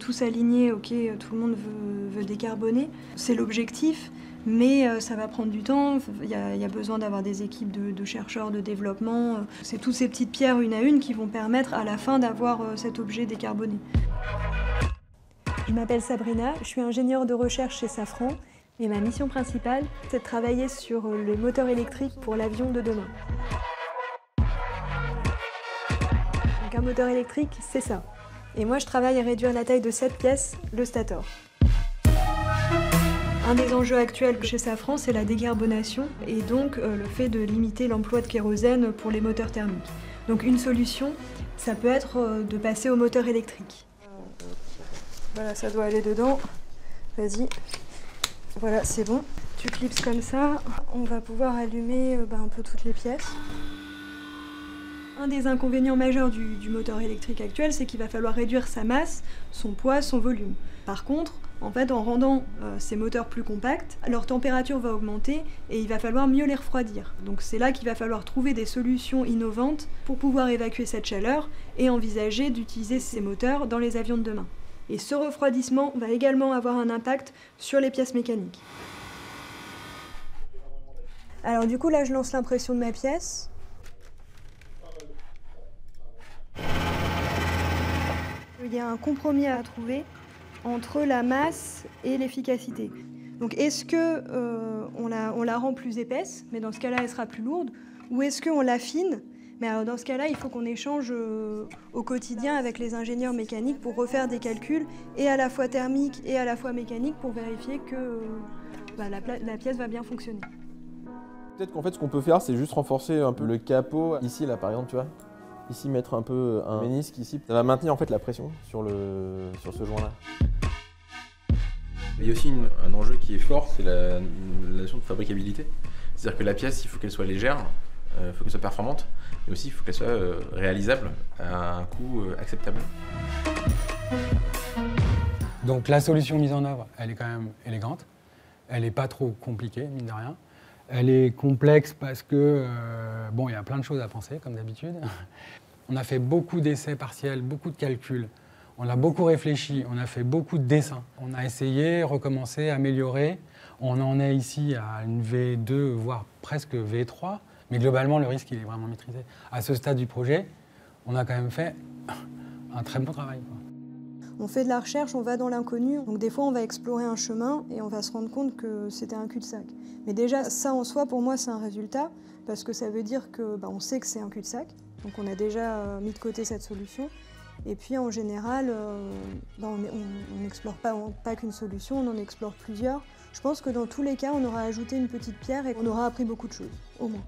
tous s'aligner, ok, tout le monde veut décarboner. C'est l'objectif, mais ça va prendre du temps. Il y a besoin d'avoir des équipes de chercheurs, de développement. C'est toutes ces petites pierres une à une qui vont permettre à la fin d'avoir cet objet décarboné. Je m'appelle Sabrina, je suis ingénieure de recherche chez Safran et ma mission principale, c'est de travailler sur les moteurs électriques pour l'avion de demain. Donc un moteur électrique, c'est ça. Et moi, je travaille à réduire la taille de cette pièce, le stator. Un des enjeux actuels chez Safran, c'est la décarbonation et donc le fait de limiter l'emploi de kérosène pour les moteurs thermiques. Donc une solution, ça peut être de passer au moteur électrique. Voilà, ça doit aller dedans. Vas-y. Voilà, c'est bon. Tu clipses comme ça. On va pouvoir allumer un peu toutes les pièces. Un des inconvénients majeurs du moteur électrique actuel, c'est qu'il va falloir réduire sa masse, son poids, son volume. Par contre, en fait, en rendant ces moteurs plus compacts, leur température va augmenter et il va falloir mieux les refroidir. Donc c'est là qu'il va falloir trouver des solutions innovantes pour pouvoir évacuer cette chaleur et envisager d'utiliser ces moteurs dans les avions de demain. Et ce refroidissement va également avoir un impact sur les pièces mécaniques. Alors du coup, là, je lance l'impression de ma pièce. Il y a un compromis à trouver entre la masse et l'efficacité. Donc est-ce qu'on la rend plus épaisse, mais dans ce cas-là, elle sera plus lourde, ou est-ce qu'on l'affine? Mais alors dans ce cas-là, il faut qu'on échange au quotidien avec les ingénieurs mécaniques pour refaire des calculs, et à la fois thermiques et à la fois mécaniques, pour vérifier que la pièce va bien fonctionner. Peut-être qu'en fait, ce qu'on peut faire, c'est juste renforcer un peu le capot. Ici, là, par exemple, tu vois. Ici, mettre un peu un ménisque ici. Ça va maintenir en fait la pression sur ce joint-là. Il y a aussi un enjeu qui est fort, c'est la notion de fabricabilité. C'est-à-dire que la pièce, il faut qu'elle soit légère, il faut qu'elle soit performante, mais aussi il faut qu'elle soit réalisable à un coût acceptable. Donc la solution mise en œuvre, elle est quand même élégante. Elle n'est pas trop compliquée, mine de rien. Elle est complexe parce que, bon, il y a plein de choses à penser, comme d'habitude. On a fait beaucoup d'essais partiels, beaucoup de calculs. On a beaucoup réfléchi, on a fait beaucoup de dessins. On a essayé, recommencé, amélioré. On en est ici à une V2, voire presque V3. Mais globalement, le risque, il est vraiment maîtrisé. À ce stade du projet, on a quand même fait un très bon travail, quoi. On fait de la recherche, on va dans l'inconnu. Donc des fois, on va explorer un chemin et on va se rendre compte que c'était un cul-de-sac. Mais déjà, ça en soi, pour moi, c'est un résultat, parce que ça veut dire que on sait que c'est un cul-de-sac. Donc on a déjà mis de côté cette solution. Et puis en général, on n'explore pas qu'une solution, on en explore plusieurs. Je pense que dans tous les cas, on aura ajouté une petite pierre et on aura appris beaucoup de choses, au moins.